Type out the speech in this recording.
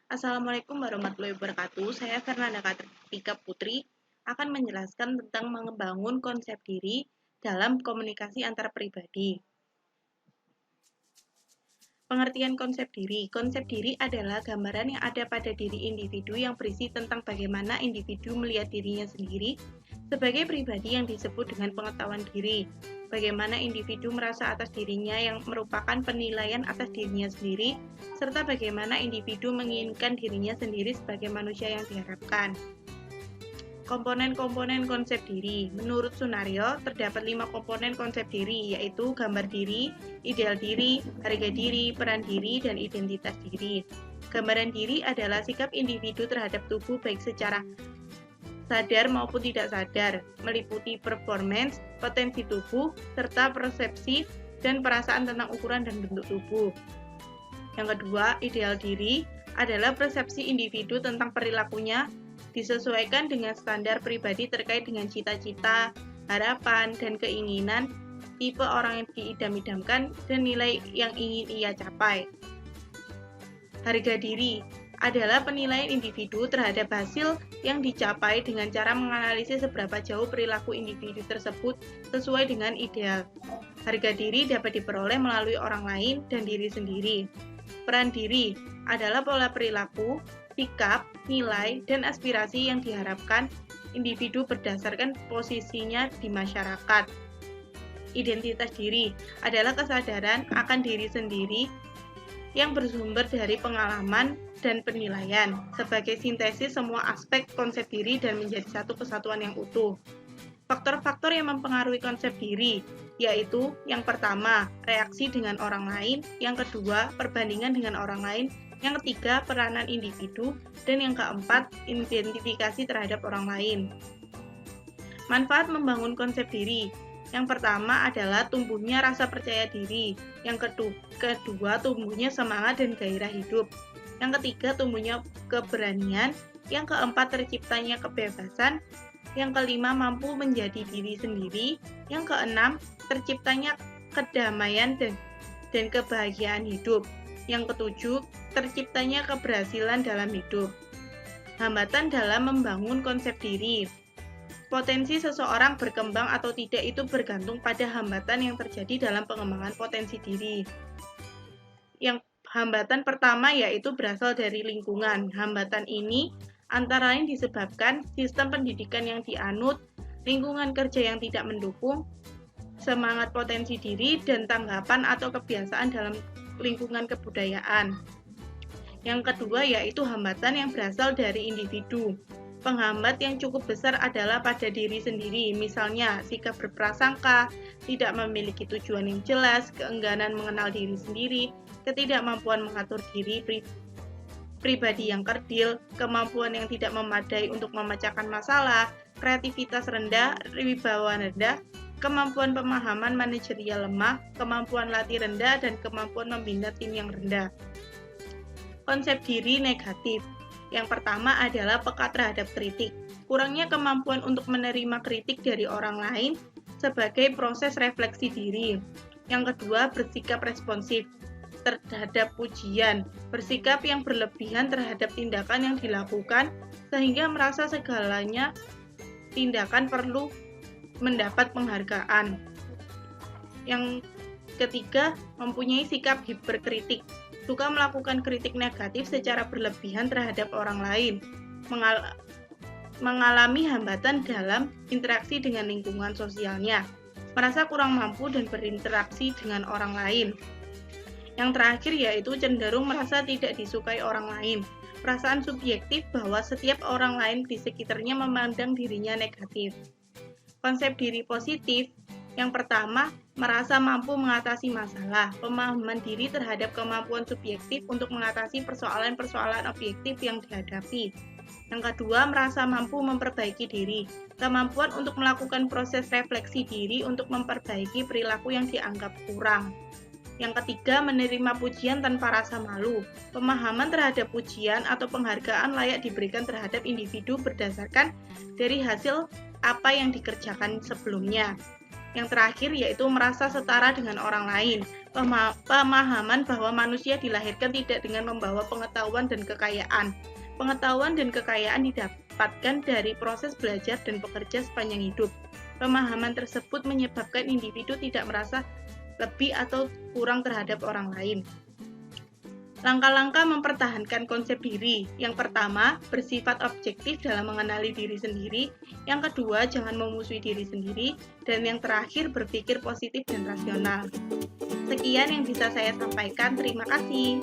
Assalamualaikum warahmatullahi wabarakatuh. Saya Fernanda Kartika Putri akan menjelaskan tentang membangun konsep diri dalam komunikasi antar pribadi. Pengertian konsep diri. Konsep diri adalah gambaran yang ada pada diri individu yang berisi tentang bagaimana individu melihat dirinya sendiri sebagai pribadi yang disebut dengan pengetahuan diri. Bagaimana individu merasa atas dirinya yang merupakan penilaian atas dirinya sendiri, serta bagaimana individu menginginkan dirinya sendiri sebagai manusia yang diharapkan. Komponen-komponen konsep diri. Menurut Sunario, terdapat 5 komponen konsep diri, yaitu gambar diri, ideal diri, harga diri, peran diri, dan identitas diri. Gambaran diri adalah sikap individu terhadap tubuh baik secara sadar maupun tidak sadar, meliputi performance, potensi tubuh, serta persepsi dan perasaan tentang ukuran dan bentuk tubuh. Yang kedua, ideal diri adalah persepsi individu tentang perilakunya disesuaikan dengan standar pribadi terkait dengan cita-cita, harapan, dan keinginan, tipe orang yang diidam-idamkan, dan nilai yang ingin ia capai. Harga diri adalah penilaian individu terhadap hasil yang dicapai dengan cara menganalisis seberapa jauh perilaku individu tersebut sesuai dengan ideal. Harga diri dapat diperoleh melalui orang lain dan diri sendiri. Peran diri adalah pola perilaku, sikap, nilai, dan aspirasi yang diharapkan individu berdasarkan posisinya di masyarakat. Identitas diri adalah kesadaran akan diri sendiri yang bersumber dari pengalaman dan penilaian sebagai sintesis semua aspek konsep diri dan menjadi satu kesatuan yang utuh. Faktor-faktor yang mempengaruhi konsep diri yaitu yang pertama, reaksi dengan orang lain, yang kedua, perbandingan dengan orang lain, yang ketiga, peranan individu, dan yang keempat, identifikasi terhadap orang lain. Manfaat membangun konsep diri. Yang pertama adalah tumbuhnya rasa percaya diri. Yang kedua, tumbuhnya semangat dan gairah hidup. Yang ketiga, tumbuhnya keberanian. Yang keempat, terciptanya kebebasan. Yang kelima, mampu menjadi diri sendiri. Yang keenam, terciptanya kedamaian dan kebahagiaan hidup. Yang ketujuh, terciptanya keberhasilan dalam hidup. Hambatan dalam membangun konsep diri. Potensi seseorang berkembang atau tidak itu bergantung pada hambatan yang terjadi dalam pengembangan potensi diri. Yang hambatan pertama yaitu berasal dari lingkungan. Hambatan ini antara lain disebabkan sistem pendidikan yang dianut, lingkungan kerja yang tidak mendukung, semangat potensi diri, dan tanggapan atau kebiasaan dalam lingkungan kebudayaan. Yang kedua yaitu hambatan yang berasal dari individu. Penghambat yang cukup besar adalah pada diri sendiri, misalnya sikap berprasangka, tidak memiliki tujuan yang jelas, keengganan mengenal diri sendiri, ketidakmampuan mengatur diri, pribadi yang kerdil, kemampuan yang tidak memadai untuk memecahkan masalah, kreativitas rendah, wibawa rendah, kemampuan pemahaman manajerial lemah, kemampuan latih rendah, dan kemampuan membina tim yang rendah. Konsep diri negatif. Yang pertama adalah peka terhadap kritik. Kurangnya kemampuan untuk menerima kritik dari orang lain sebagai proses refleksi diri. Yang kedua, bersikap responsif terhadap pujian, bersikap yang berlebihan terhadap tindakan yang dilakukan sehingga merasa segalanya tindakan perlu mendapat penghargaan. Yang ketiga, mempunyai sikap hiperkritik, suka melakukan kritik negatif secara berlebihan terhadap orang lain, mengalami hambatan dalam interaksi dengan lingkungan sosialnya, merasa kurang mampu dan berinteraksi dengan orang lain. Yang terakhir yaitu cenderung merasa tidak disukai orang lain, perasaan subjektif bahwa setiap orang lain di sekitarnya memandang dirinya negatif. Konsep diri positif. Yang pertama, merasa mampu mengatasi masalah, pemahaman diri terhadap kemampuan subjektif untuk mengatasi persoalan-persoalan objektif yang dihadapi. Yang kedua, merasa mampu memperbaiki diri, kemampuan untuk melakukan proses refleksi diri untuk memperbaiki perilaku yang dianggap kurang. Yang ketiga, menerima pujian tanpa rasa malu, pemahaman terhadap pujian atau penghargaan layak diberikan terhadap individu berdasarkan dari hasil apa yang dikerjakan sebelumnya. Yang terakhir yaitu merasa setara dengan orang lain. Pemahaman bahwa manusia dilahirkan tidak dengan membawa pengetahuan dan kekayaan. Pengetahuan dan kekayaan didapatkan dari proses belajar dan bekerja sepanjang hidup. Pemahaman tersebut menyebabkan individu tidak merasa lebih atau kurang terhadap orang lain. Langkah-langkah mempertahankan konsep diri. Yang pertama, bersifat objektif dalam mengenali diri sendiri. Yang kedua, jangan memusuhi diri sendiri. Dan yang terakhir, berpikir positif dan rasional. Sekian yang bisa saya sampaikan. Terima kasih.